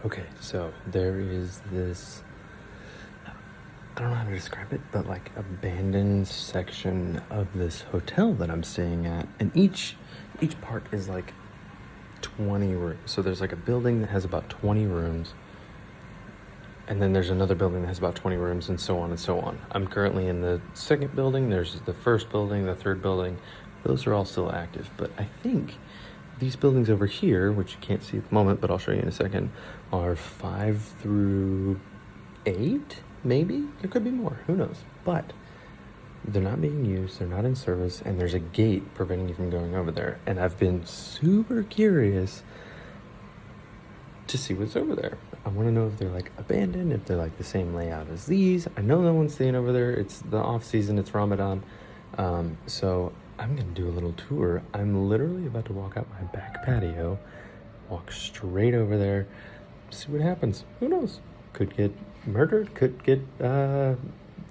Okay, so there is this, I don't know how to describe it, but like abandoned section of this hotel that I'm staying at, and each part is like 20 rooms. So there's like a building that has about 20 rooms, and then there's another building that has about 20 rooms, and so on and so on. I'm currently in the second building. There's the first building, the third building. Those are all still active, but I think these buildings over here, which you can't see at the moment, but I'll show you in a second, are 5 through 8, maybe? There could be more, who knows? But they're not being used, they're not in service, and there's a gate preventing you from going over there. And I've been super curious to see what's over there. I want to know if they're like abandoned, if they're like the same layout as these. I know no one's staying over there. It's the off season, it's Ramadan. So I'm gonna do a little tour. I'm literally about to walk out my back patio, walk straight over there, see what happens. Who knows? Could get murdered, could get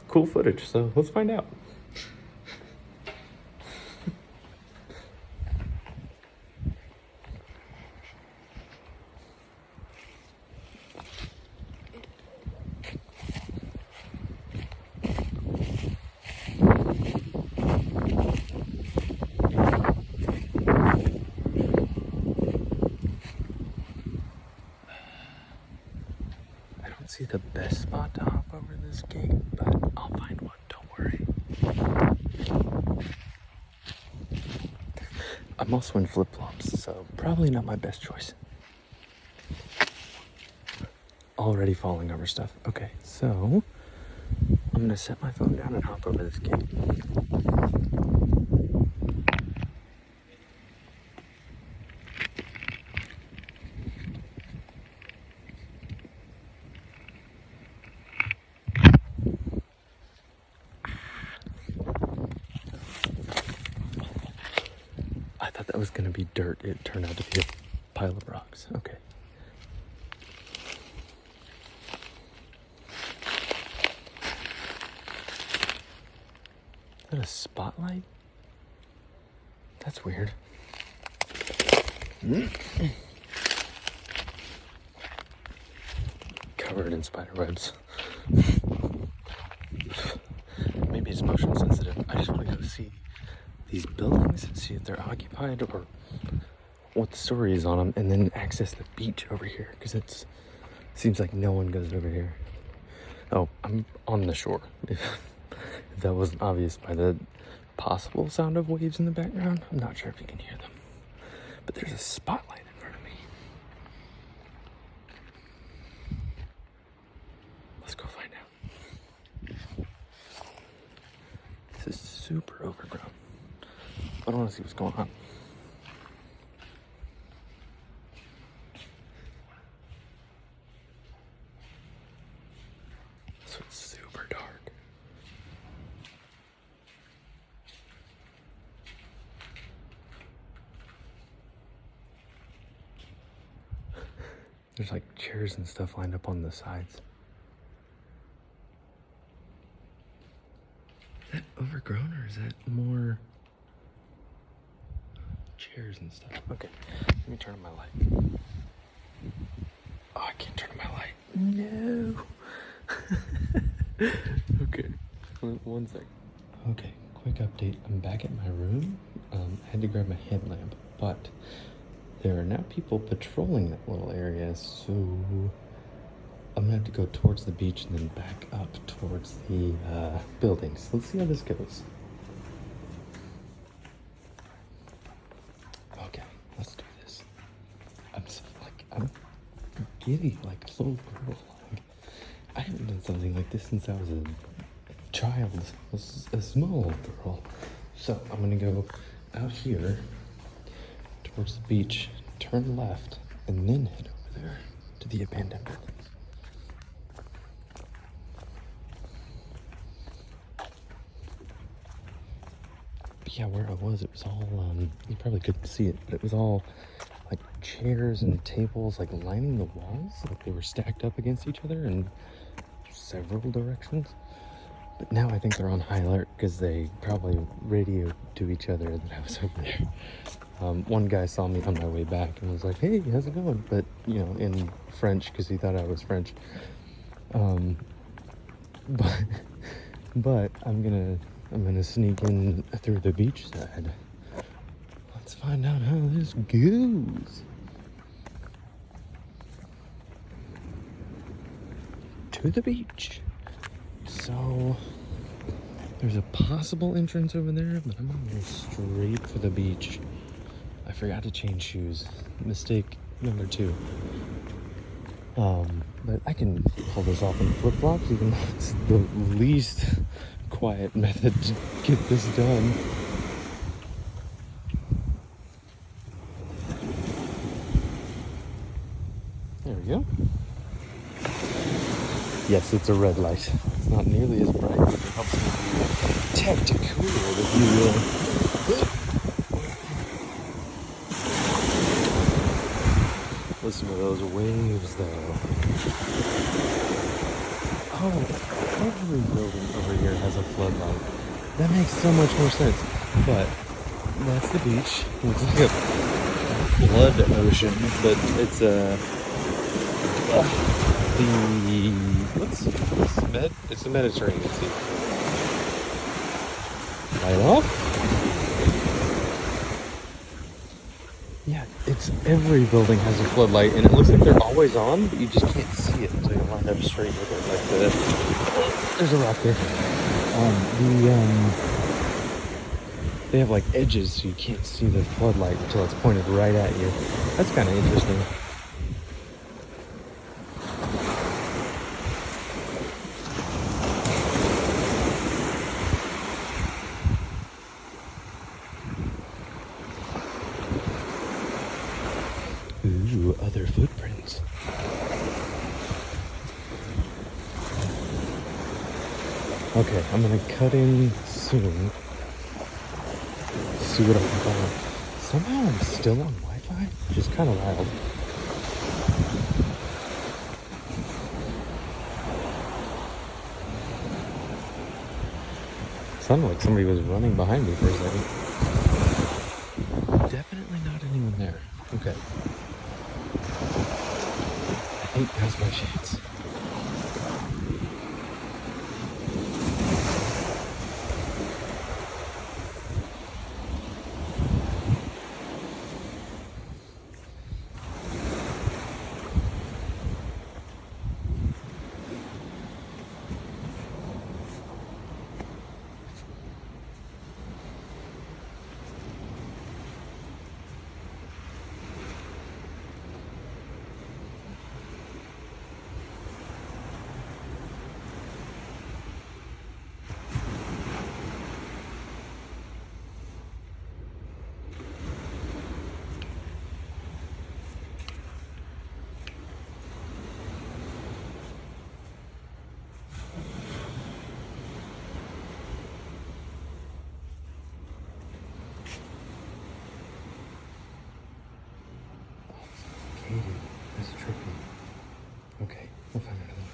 cool footage. So let's find out. I don't see the best spot to hop over this gate, but I'll find one, don't worry. I'm also in flip-flops, so probably not my best choice. Already falling over stuff. Okay, so I'm gonna set my phone down and hop over this gate. I thought that was gonna be dirt. It turned out to be a pile of rocks. Okay. Is that a spotlight? That's weird. Covered in spider webs. Maybe it's motion sensitive. I just want to go see these buildings, see if they're occupied or what the story is on them, and then access the beach over here, because it seems like no one goes over here. Oh, I'm on the shore. If that wasn't obvious by the possible sound of waves in the background, I'm not sure if you can hear them. But there's a spotlight in front of me. Let's go find out. This is super overgrown. I don't want to see what's going on. So it's super dark. There's like chairs and stuff lined up on the sides. Is that overgrown or is that more chairs and stuff? Okay, let me turn on my light. Oh, I can't turn on my light. No. Okay, one sec. Okay, quick update. I'm back at my room. I had to grab my headlamp, but there are now people patrolling that little area, so I'm gonna have to go towards the beach and then back up towards the buildings. Let's see how this goes. Okay, let's do this. I'm giddy, like a little girl. Like, I haven't done something like this since I was a child, a small girl. So I'm gonna go out here towards the beach, turn left, and then head over there to the abandoned buildings. But yeah, where I was, it was all, you probably couldn't see it, but it was all like chairs and tables like lining the walls, like they were stacked up against each other in several directions. But now I think they're on high alert because they probably radioed to each other that I was over there. One guy saw me on my way back and was like, "Hey, how's it going?" But in French because he thought I was French. Um, but but I'm gonna sneak in through the beach side. Let's find out how this goes. To the beach. So there's a possible entrance over there, but I'm gonna go straight for the beach. I forgot to change shoes. Mistake number 2. But I can pull this off in flip-flops, even though it's the least quiet method to get this done. There we go. Yes, it's a red light. It's not nearly as bright, but it helps me be tactical, if you will. Listen to those waves, though. Oh, every building over here has a floodlight. That makes so much more sense. But that's the beach. It's like a flood ocean, but it's it's the Mediterranean Sea. Light off. Yeah, it's every building has a floodlight, and it looks like they're always on, but you just can't see it until you line up straight with it like this. There's a rock there. They have like edges, so you can't see the floodlight until it's pointed right at you. That's kind of interesting. Ooh, other footprints. Okay, I'm gonna cut in soon. See what I can find. Somehow I'm still on Wi-Fi, which is kind of wild. Sounded like somebody was running behind me for a second. Definitely not anyone there. Okay. I think that's my chance. That's trippy. Okay, we'll find another one.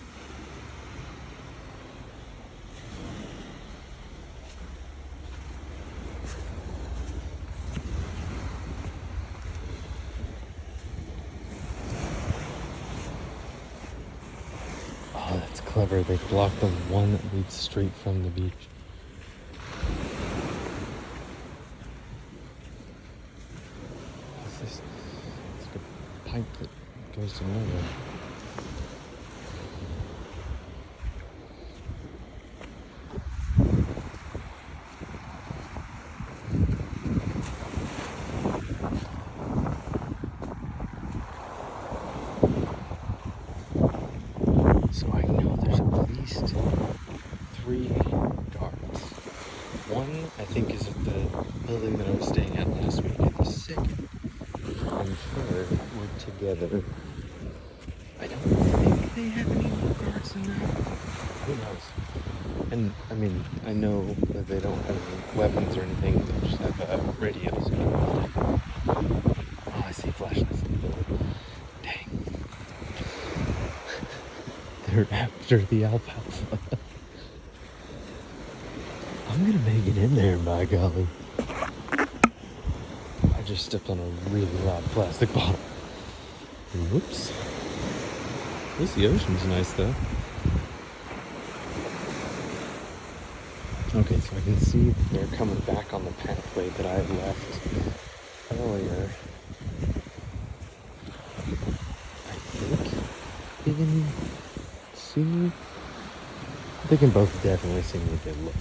Oh, that's clever. They blocked the one that leads straight from the beach. What's this? It's like a pipe that goes to nowhere. So I know there's at least 3 guards. One, I think, is at the building that I was staying at last week. And the second and third were together. I don't think they have any more guards than that. Who knows? And, I mean, I know that they don't have any weapons or anything. They just have radios. Oh, I see flashes in the building. Dang. They're after the alfalfa. I'm gonna make it in there, by golly. I just stepped on a really loud plastic bottle. Whoops. At least the ocean's nice though. Okay, so I can see that they're coming back on the pathway that I left earlier. I think they can see me. They can both definitely see me if they looked.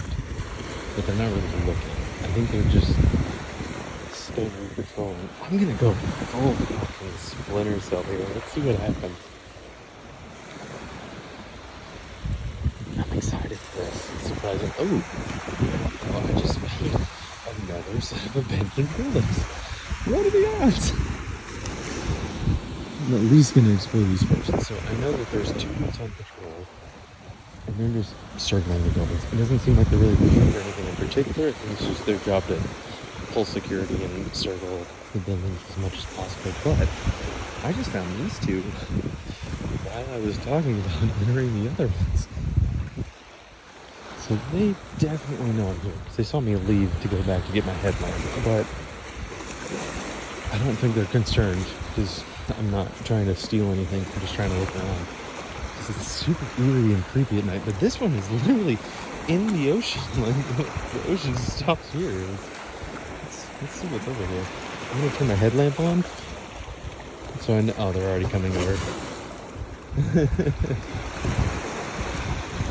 But they're not really looking. I think they're just standing patrolling. I'm gonna go full fucking Splinter Cell here. Let's see what happens. I'm excited for this. It's surprising. Oh, I just made another set of abandoned buildings. What are the odds? I'm at least gonna explore these first. So I know that there's 2 boats on patrol, and they're just circling the buildings. It doesn't seem like they're really looking for anything in particular. I think it's just their job to pull security and circle the buildings as much as possible. But I just found these 2 while I was talking about entering the other ones. So they definitely know I'm here, because they saw me leave to go back to get my headlamp. But I don't think they're concerned, because I'm not trying to steal anything. I'm just trying to look around. Because it's super eerie and creepy at night. But this one is literally in the ocean. Like, the ocean stops here. Let's see what's over here. I'm going to turn my headlamp on. So I know, oh, they're already coming over.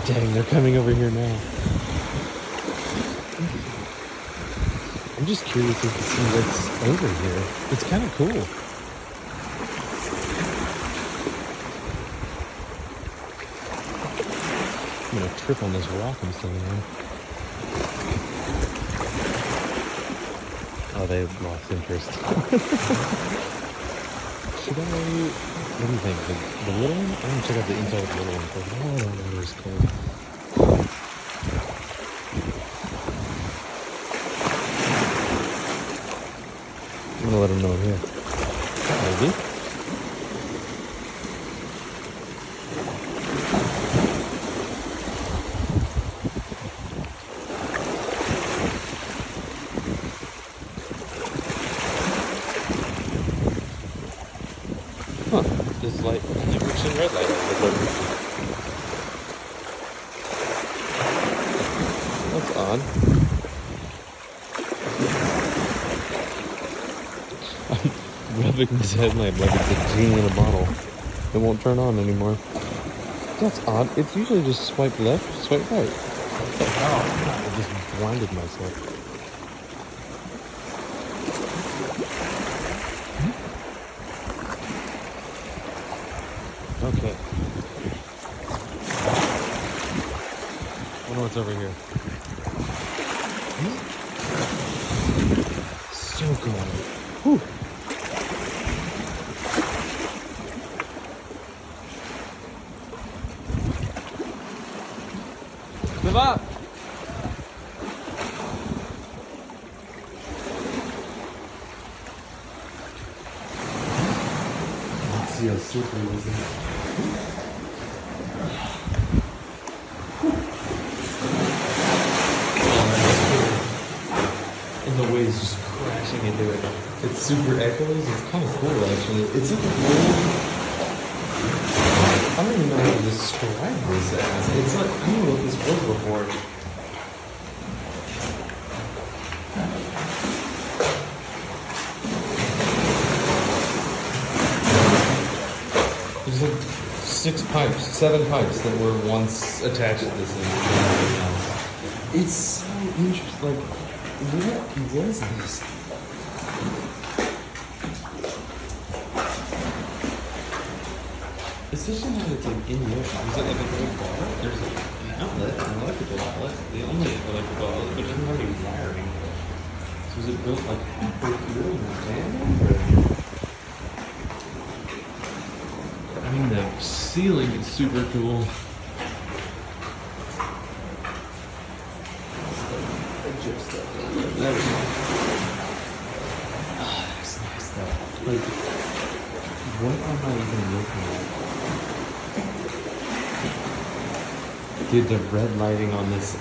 Dang, they're coming over here now. I'm just curious to see what's over here. It's kind of cool. I'm gonna trip on this rock I'm standing on. Oh, they lost interest. Should I... What do you think? The little one? I'm gonna check out the inside of the little one. Oh, that water is cold. I'm gonna let him know I'm here. Maybe. Huh. This light only works in red light. That's odd. I'm rubbing this headlamp like it's a genie in a bottle. It won't turn on anymore. That's odd. It's usually just swipe left, swipe right. Oh, I just blinded myself. Okay. I wonder what's over here. So cool. Whew. Live up! Let's see how slippery it is. And the waves just crashing into it. It's super echoey. It's kind of cool, actually. It's like I don't even know how to describe this as. It's like, I don't know what this was before. There's like 7 pipes that were once attached to this thing. It's so interesting. Like, what was this? Especially when it's like in the ocean. Is it like a big bar? There's like an outlet, an electrical outlet. The only electrical outlet, but it doesn't have any wiring. So is it built like halfway through in tandem? I mean, the ceiling is super cool. There we go. Ah, that's nice though. Like, what am I even looking at? Dude, the red lighting on this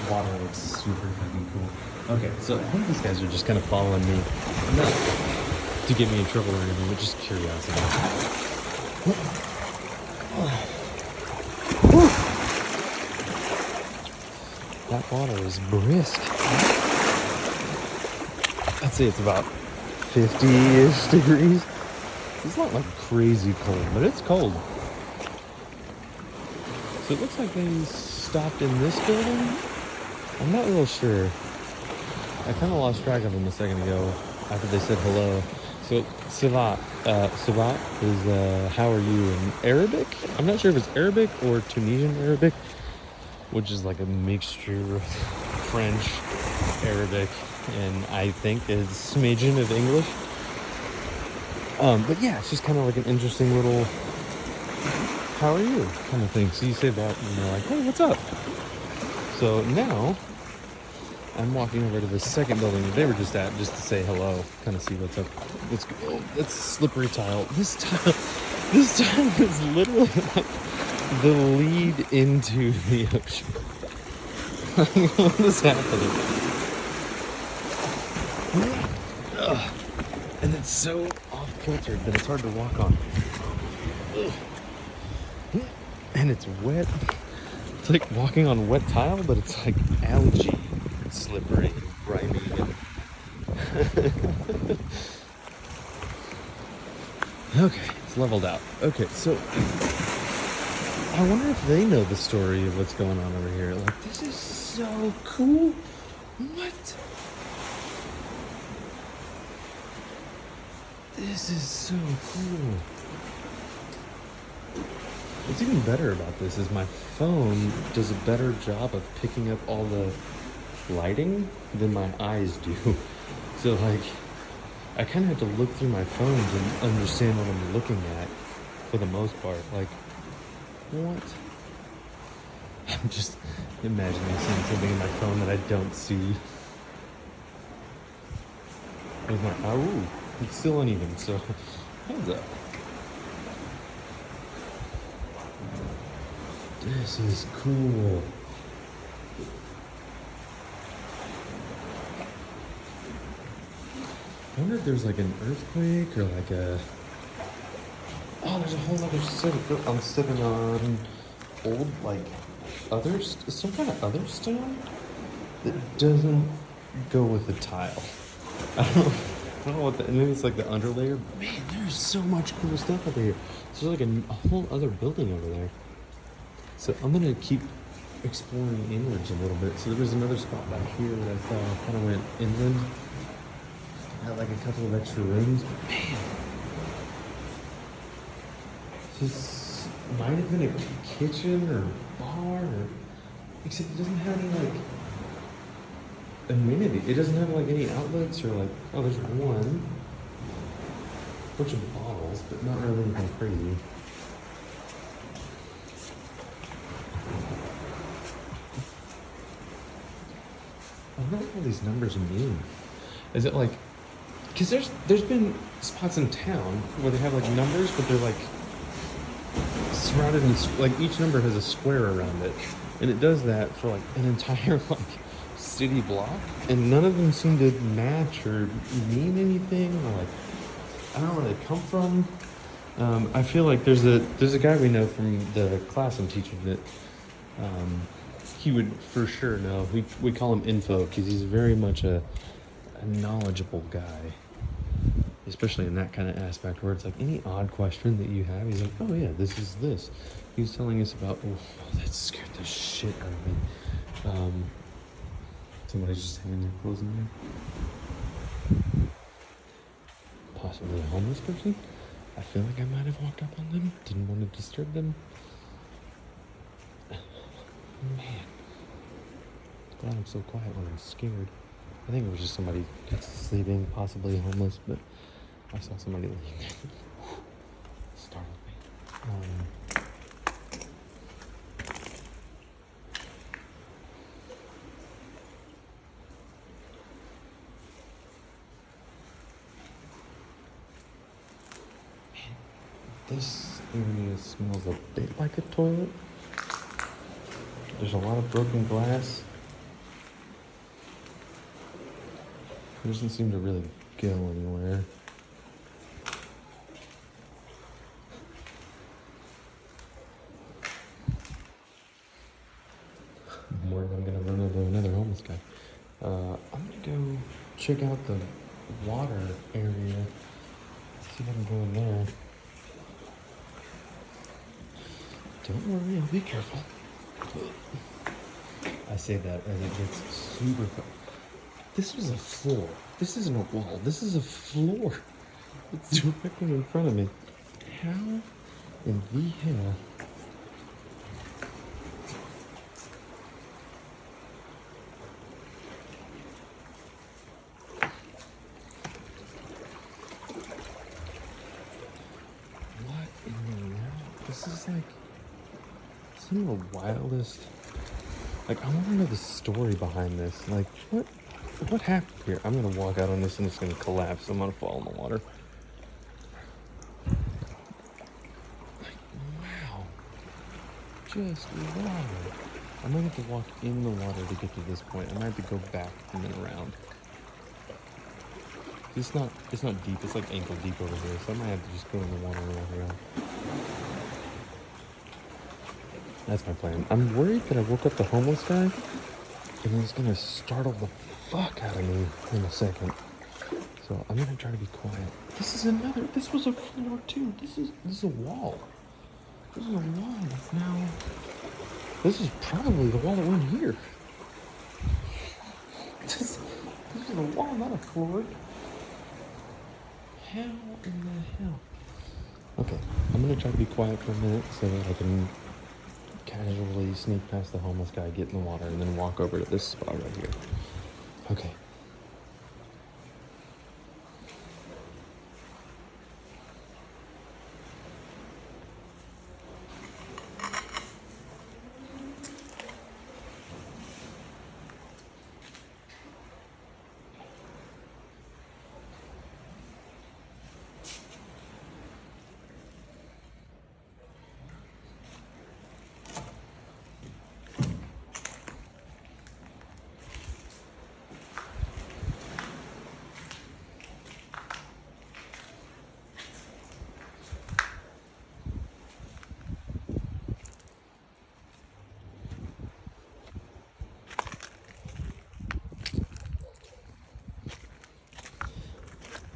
water looks super fucking cool. Okay, so I think these guys are just kind of following me. Not to get me in trouble or anything, but just curiosity. That water is brisk. I'd say it's about 50-ish degrees. It's not like crazy cold, but it's cold. So it looks like they stopped in this building. I'm not real sure. I kind of lost track of them a second ago after they said hello. So Savat, Savat is how are you in Arabic? I'm not sure if it's Arabic or Tunisian Arabic, which is like a mixture of French, Arabic, and I think a smidgen of English. But yeah, it's just kind of like an interesting little how are you kind of thing. So you say that and you're like, hey, what's up? So now I'm walking over to the second building that they were just at, just to say hello, kind of see what's up. Oh, that's slippery tile. This tile is literally like the lead into the ocean. What is happening? Ugh. And it's so off kilter that it's hard to walk on. Ugh. And it's wet. It's like walking on wet tile, but it's like algae, and slippery, and grimy. Okay, it's leveled out. Okay, so I wonder if they know the story of what's going on over here. Like, this is so cool. What? This is so cool. What's even better about this is my phone does a better job of picking up all the lighting than my eyes do. So like, I kind of have to look through my phone to understand what I'm looking at for the most part. Like, what? I'm just imagining seeing something in my phone that I don't see. With my, oh, it's still uneven, so heads up. This is cool. I wonder if there's like an earthquake or like a... Oh, there's a whole other set of... I'm sitting on old, like, some kind of other stone that doesn't go with the tile. I don't know what the... Maybe it's like the underlayer. Man, there's so much cool stuff over here. There's like a whole other building over there. So I'm gonna keep exploring inwards a little bit. So there was another spot back here that I thought kind of went inland. Had like a couple of extra rooms. Man, this might have been a kitchen or bar, or except it doesn't have any like amenity. It doesn't have like any outlets or like, oh, there's one bunch of bottles, but not really anything crazy. I wonder what all these numbers mean. Is it like, because there's been spots in town where they have like numbers, but they're like surrounded in, like each number has a square around it, and it does that for like an entire like city block, and none of them seem to match or mean anything, or like I don't know where they come from. I feel like there's a guy we know from the class I'm teaching that he would for sure know. We call him Info because he's very much a knowledgeable guy, especially in that kind of aspect where it's like any odd question that you have, he's like, oh yeah, this is this. He was telling us about, oh, that scared the shit out of me. Somebody's just hanging their clothes in there. Possibly a homeless person. I feel like I might have walked up on them. Didn't want to disturb them. Man. Glad I'm so quiet when I'm scared. I think it was just somebody that's sleeping, possibly homeless, but I saw somebody leave. Startled me. This area smells a bit like a toilet. There's a lot of broken glass. It doesn't seem to really go anywhere. I'm worried I'm gonna run into another homeless guy. I'm gonna go check out the water area. See if I can go in there. Don't worry, I'll be careful. I say that as it gets super cold. This was a floor. This isn't a wall. This is a floor. It's directly in front of me. How in the hell? What in the world? This is like some of the wildest. Like, I want to know the story behind this. Like, what happened here? I'm gonna walk out on this and it's gonna collapse. I'm gonna fall in the water. Like, wow. Just wow. I might have to walk in the water to get to this point. I might have to go back and then around. It's not deep. It's like ankle deep over here. So I might have to just go in the water and walk around. That's my plan. I'm worried that I woke up the homeless guy and he's gonna startle the fuck out of me in a second. So I'm gonna try to be quiet. This was a floor too. This is a wall. This is a wall that's now, this is probably the wall that went here. This is a wall, not a floor. How in the hell? Okay, I'm gonna try to be quiet for a minute so that I can casually sneak past the homeless guy, get in the water, and then walk over to this spot right here. Okay.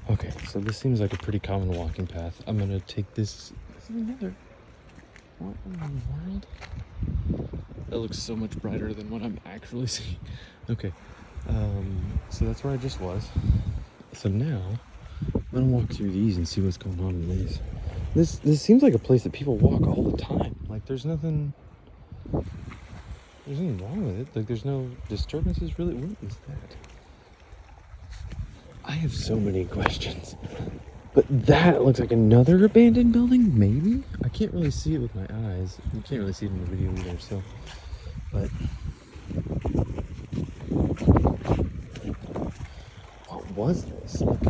Okay, so this seems like a pretty common walking path. I'm gonna take this. This is another. What in the world? That looks so much brighter than what I'm actually seeing. Okay, so that's where I just was. So now, I'm gonna walk through these and see what's going on in these. This seems like a place that people walk all the time. Like there's nothing wrong with it. Like there's no disturbances really. What is that? I have so many questions. But that looks like another abandoned building, maybe? I can't really see it with my eyes. You can't really see it in the video either, so. But. What was this? Like,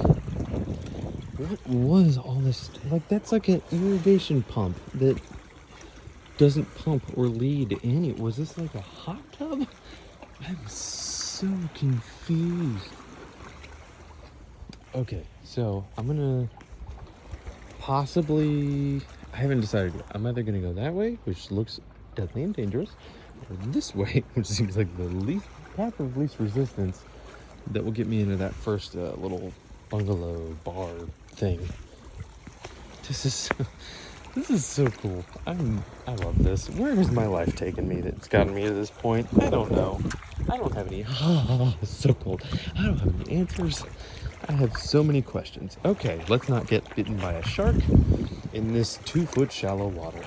what was all this? Like, that's like an irrigation pump that doesn't pump or lead any. Was this like a hot tub? I'm so confused. Okay, so I'm gonna possibly, I haven't decided yet. I'm either gonna go that way, which looks deadly and dangerous, or this way, which seems like the path of least resistance that will get me into that first little bungalow bar thing. This is so cool. I love this. Where has my life taken me that's gotten me to this point? I don't know. I don't have any, it's so cold. I don't have any answers. I have so many questions. Okay, let's not get bitten by a shark in this 2-foot shallow water.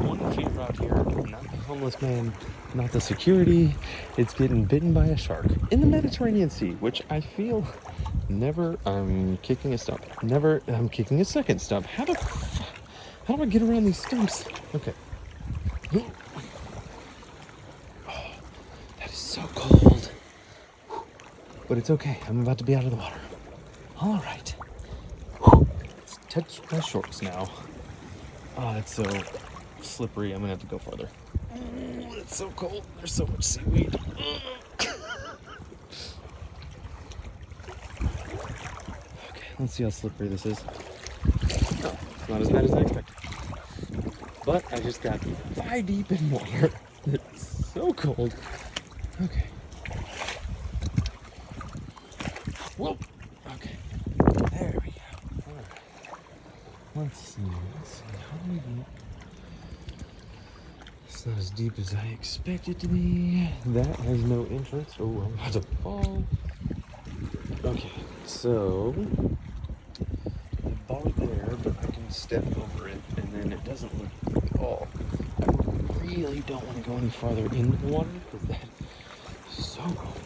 One fear out here, not the homeless man, not the security. It's getting bitten by a shark in the Mediterranean Sea, which I feel never, I'm kicking a stump. Never, I'm kicking a second stump. How do I get around these stumps? Okay. Oh, that is so cold. But it's okay. I'm about to be out of the water. All right. Let's touch my shorts now. Oh, it's so slippery. I'm gonna have to go farther. It's so cold. There's so much seaweed. Let's see how slippery this is. Oh, it's not as bad as I expected. But I just got thigh deep in water. It's so cold. Okay. Whoa. Okay. There we go. All right. Let's see. How deep? It's not as deep as I expected to be. That has no entrance. Oh, I'm about to fall. Okay, so the bar there, but I can step over it, and then it doesn't look at all. I really don't want to go any farther in the water because that is so cold.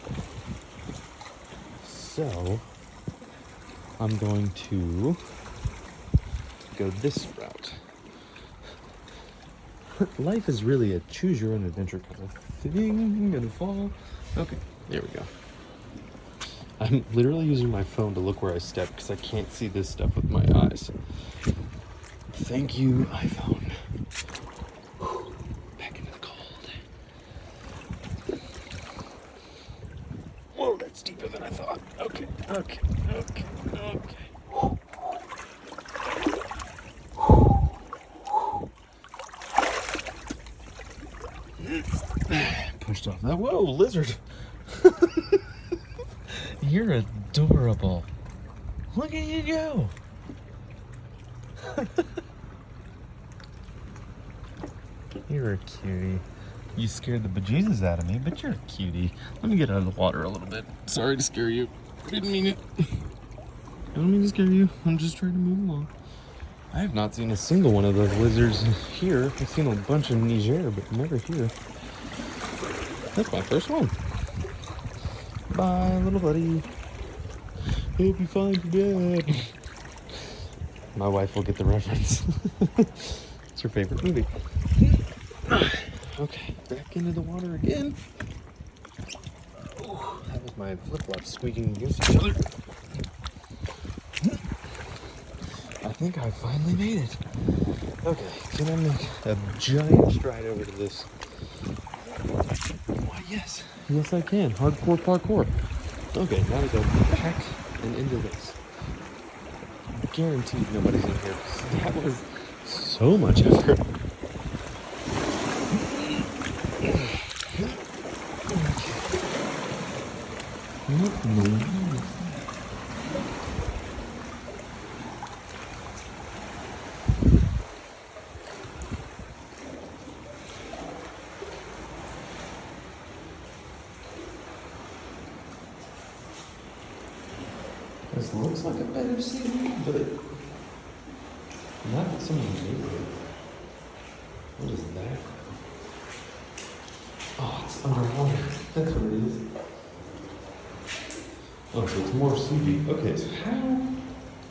So I'm going to go this route. Life is really a choose your own adventure kind of thing. I'm gonna fall. Okay, there we go. I'm literally using my phone to look where I step because I can't see this stuff with my eyes. Thank you, iPhone. Whew, back into the cold. Whoa, that's deeper than I thought. Okay. Pushed off that. Whoa, lizard. You're adorable. Look at you go. You're a cutie. You scared the bejesus out of me, but you're a cutie. Let me get out of the water a little bit. Sorry to scare you. I didn't mean it. I don't mean to scare you. I'm just trying to move along. I have not seen a single one of those lizards here. I've seen a bunch in Niger, but never here. That's my first one. Bye, little buddy. Hope you find your dad. My wife will get the reference. It's her favorite movie. Okay, back into the water again. Oh, that was my flip-flops squeaking against each other. I think I finally made it. Okay, can I make a giant stride over to this? Why, yes. Yes, I can. Hardcore parkour. Okay, now to go back and into this. Guaranteed nobody's in here. That was so much effort. This looks like a bed of seaweed, but not something new. What is that? Oh, it's underwater. That's what it is. Oh, so it's more seaweed. Okay, so how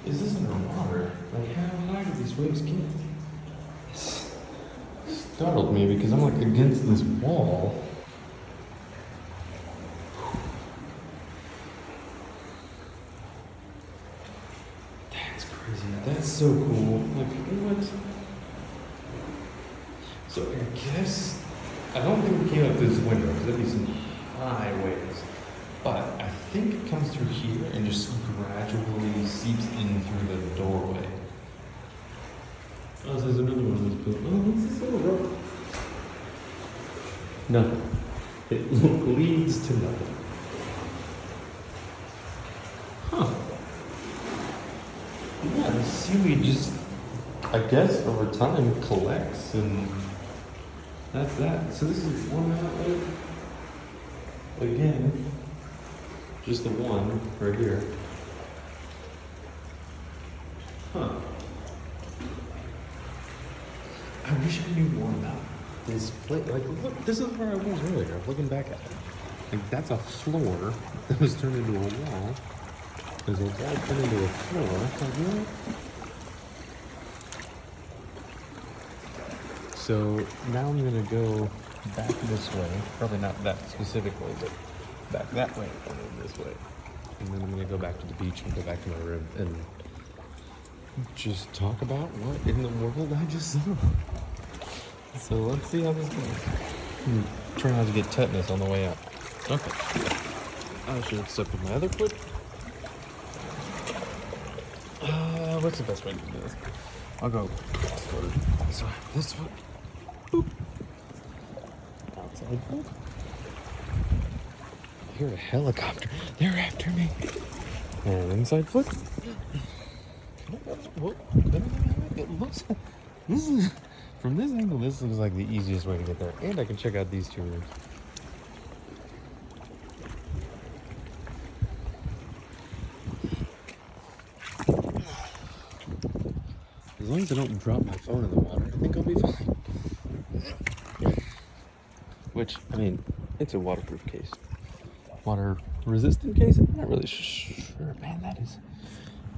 is this underwater? Like, how high do these waves get? It startled me because I'm like against this wall. That's so cool. Like, what? So I guess, I don't think it came up through this window, because there'd be some high waves. But I think it comes through here and just gradually seeps in through the doorway. Oh, so there's another one of those built. Oh, what's this little rope? Nothing. It leads to nothing. Huh. Yeah, the seaweed just, I guess, over time collects, and that's that. So this is one outlet. Again, just the one right here. Huh. I wish I knew more about this place. Like, look, this is where I was earlier, looking back at it. Like, that's a floor that was turned into a wall. There's a wall turned into a floor. Like, what? So now I'm gonna go back this way. Probably not that specifically, but back that way and then this way. And then I'm gonna go back to the beach and go back to my room and just talk about what in the world I just saw. So let's see how this goes. Try not to get tetanus on the way out. Okay. I should have stepped with my other foot. what's the best way to do this? I'll go crossword. So this one. Boop. Outside foot. I hear a helicopter. They're after me. And inside foot. It looks. This is from this angle. This looks like the easiest way to get there, and I can check out these two rooms. As long as I don't drop my phone in the water, I think I'll be fine. Which, I mean, it's a waterproof case. Water resistant case? I'm not really sure. Man, that is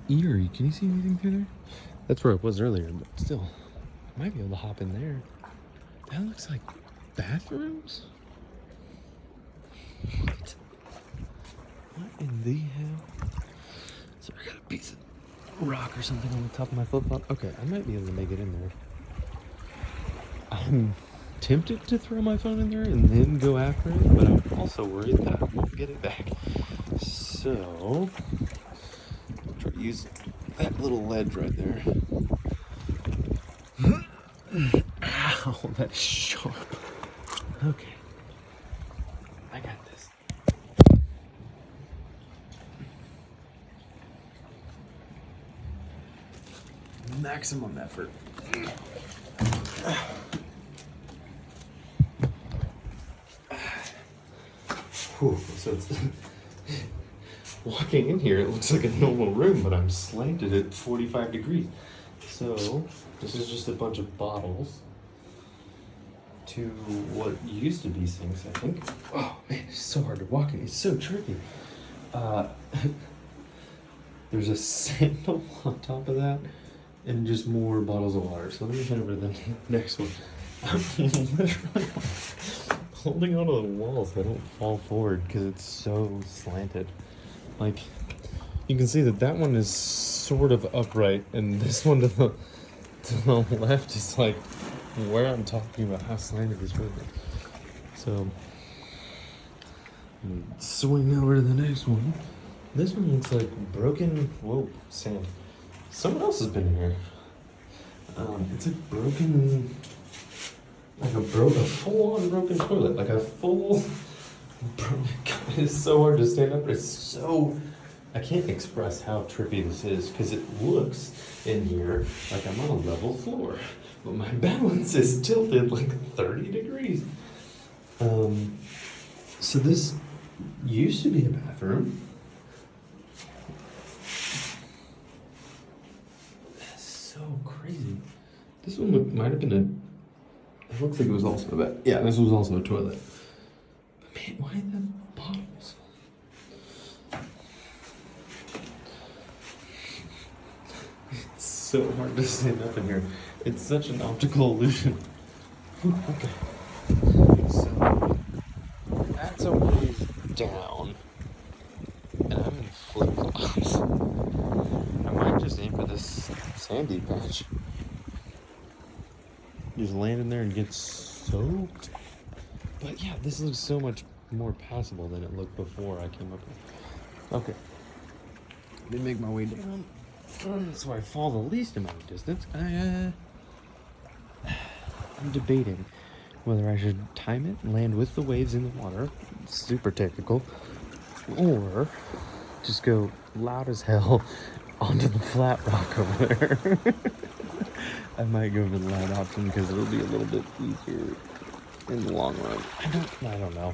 eerie. Can you see anything through there? That's where it was earlier, but still, I might be able to hop in there. That looks like bathrooms? What? What in the hell? So I got a piece of rock or something on the top of my flip-flop. Okay, I might be able to make it in there. I'm tempted to throw my phone in there and then go after it, but I'm also worried that I won't get it back. So, I'll try to use that little ledge right there. Ow, that is sharp. Okay. I got this. Maximum effort. Whew, so it's walking in here, it looks like a normal room, but I'm slanted at 45 degrees. So this is just a bunch of bottles to what used to be sinks, I think. Oh man, it's so hard to walk in. It's so tricky. There's a sandal on top of that, and just more bottles of water. So let me head over to the next one. I'm literally holding onto the wall so I don't fall forward because it's so slanted. Like, you can see that one is sort of upright, and this one to the left is like where I'm talking about how slanted this room is. So, swing over to the next one. This one looks like broken, whoa, sand. Someone else has been here. It's a broken, like a full-on broken toilet, like a full broken. God, it's so hard to stand up. It's so, I can't express how trippy this is because it looks in here like I'm on a level floor, but my balance is tilted like 30 degrees. So this used to be a bathroom. That's so crazy. This one might have been it looks like it was also a bed. Yeah, this was also a toilet. But man, why the bottles? It's so hard to stand up in here. It's such an optical illusion. Okay. So that's a ways down. And I'm in flip-flops. I might just aim for this sandy patch. Just land in there and get soaked. But yeah, this looks so much more passable than it looked before I came up here. Okay. Let me make my way down so I fall the least amount of distance. I'm debating whether I should time it and land with the waves in the water, super technical, or just go loud as hell onto the flat rock over there. I might go for the loud option because it'll be a little bit easier in the long run. I don't know.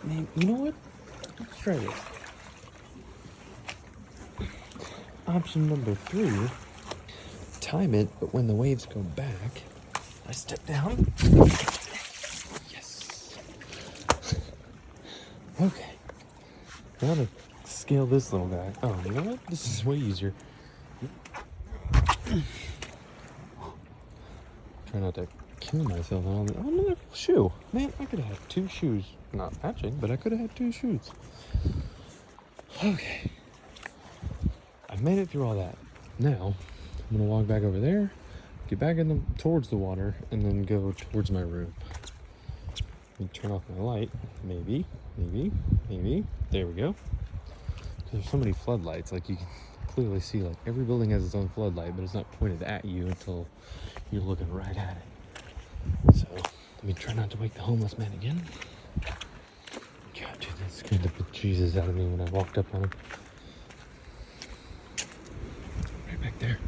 Man, you know what? Let's try this. Option number 3, time it, but when the waves go back, I step down. Yes. Okay. Now to scale this little guy. Oh, you know what? This is way easier. Try not to kill myself on the. Oh, another shoe. Man, I could have had 2 shoes. Not matching, but I could have had 2 shoes. Okay. I've made it through all that. Now, I'm gonna walk back over there, get back towards the water, and then go towards my room. And turn off my light. Maybe. There we go. There's so many floodlights, like you can clearly see, like, every building has its own floodlight, but it's not pointed at you until you're looking right at it. So let me try not to wake the homeless man again. God, dude, that scared the bejesus out of me when I walked up on him. Right back there.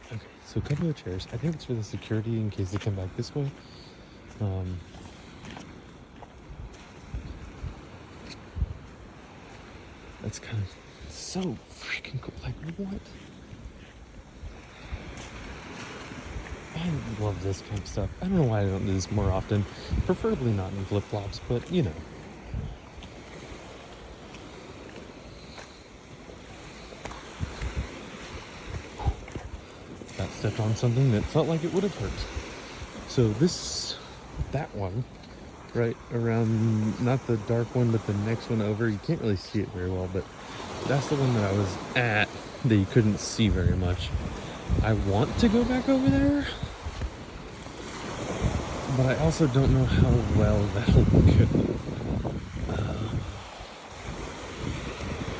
Okay, so a couple of chairs. I think it's for the security in case they come back this way. That's kind of so freaking cool. Like, what? I love this kind of stuff. I don't know why I don't do this more often. Preferably not in flip-flops, but you know. Got stepped on something that felt like it would have hurt. So that one, right around, not the dark one, but the next one over, you can't really see it very well, but that's the one that I was at that you couldn't see very much. I want to go back over there, but I also don't know how well that'll go.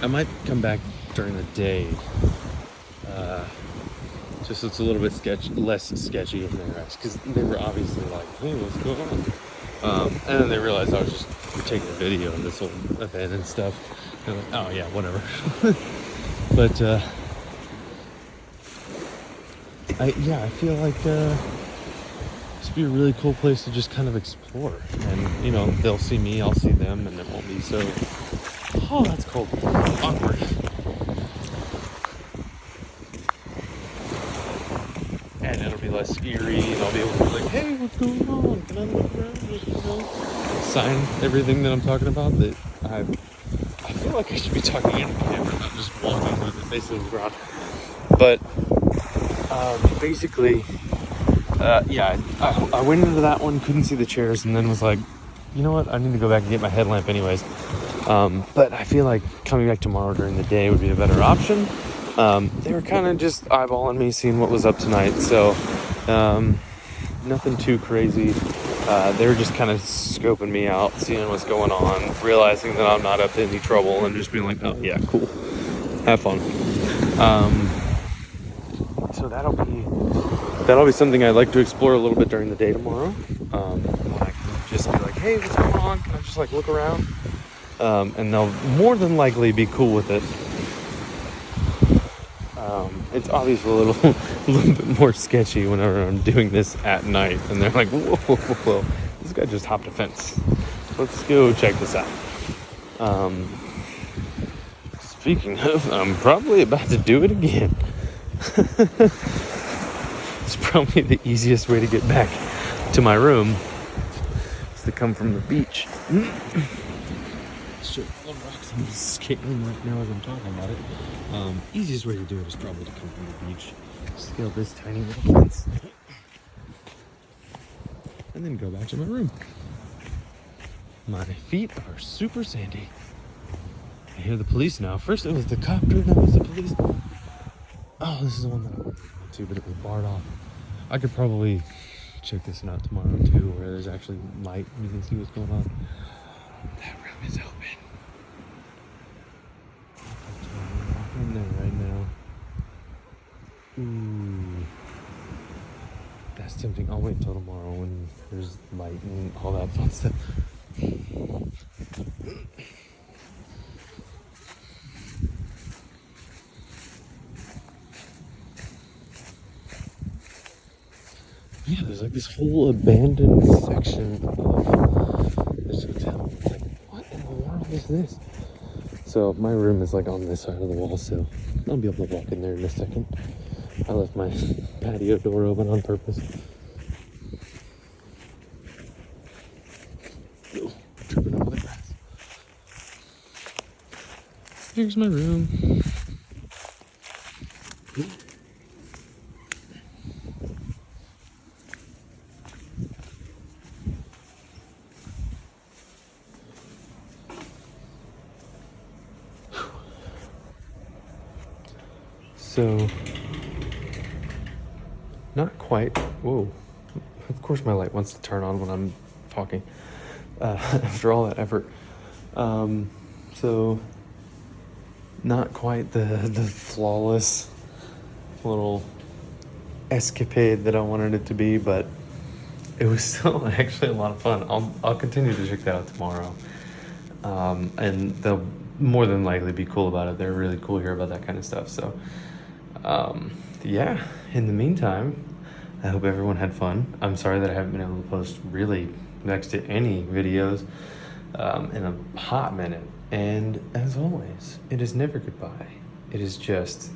I might come back during the day, just so it's a little bit less sketchy in their eyes, because they were obviously like, hey, what's going on? And then they realized I was just taking a video of this whole event and stuff. They're like, oh yeah, whatever. But I feel like this would be a really cool place to just kind of explore. And, you know, they'll see me, I'll see them, and it won't be so, oh, that's cold, awkward. And it'll be less eerie, and I'll be able to be like, hey, what's going on? Can I look around? Just, you know, sign everything that I'm talking about. That I feel like I should be talking into the camera, not just walking with the face of the ground. But basically, I went into that one, couldn't see the chairs, and then was like, you know what? I need to go back and get my headlamp anyways. But I feel like coming back tomorrow during the day would be a better option. They were kind of just eyeballing me, seeing what was up tonight, so nothing too crazy. They were just kind of scoping me out, seeing what's going on, realizing that I'm not up to any trouble, and just being like, oh yeah, cool, have fun. So that'll be something I'd like to explore a little bit during the day tomorrow. When I can just be like, hey, what's going on? Can I just like look around? And they'll more than likely be cool with it. It's obviously a little bit more sketchy whenever I'm doing this at night, and they're like, whoa, this guy just hopped a fence. Let's go check this out. Speaking of, I'm probably about to do it again. It's probably the easiest way to get back to my room is to come from the beach. Sure, I'm skating right now as I'm talking about it. Easiest way to do it is probably to come from the beach, scale this tiny little fence, and then go back to my room. My feet are super sandy. I hear the police now. First it was the copter, then it was the police. Oh, this is the one that I wanted to go to, but it was barred off. I could probably check this one out tomorrow too, where there's actually light and you can see what's going on. That room is open. I'm in there right now. Ooh. That's tempting. I'll wait until tomorrow when there's light and all that fun stuff. Yeah, there's like this whole abandoned section of this hotel. It's like, what in the world is this? So my room is like on this side of the wall, so I'll be able to walk in there in a second. I left my patio door open on purpose. Oh, tripping over the grass. Here's my room. So, not quite. Whoa. Of course my light wants to turn on when I'm talking. After all that effort. So, Not quite the flawless little escapade that I wanted it to be, but it was still actually a lot of fun. I'll continue to check that out tomorrow. And they'll more than likely be cool about it. They're really cool here about that kind of stuff. So, yeah, in the meantime, I hope everyone had fun. I'm sorry that I haven't been able to post really next to any videos in a hot minute. And as always, it is never goodbye. It is just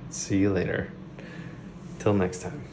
see you later. Till next time.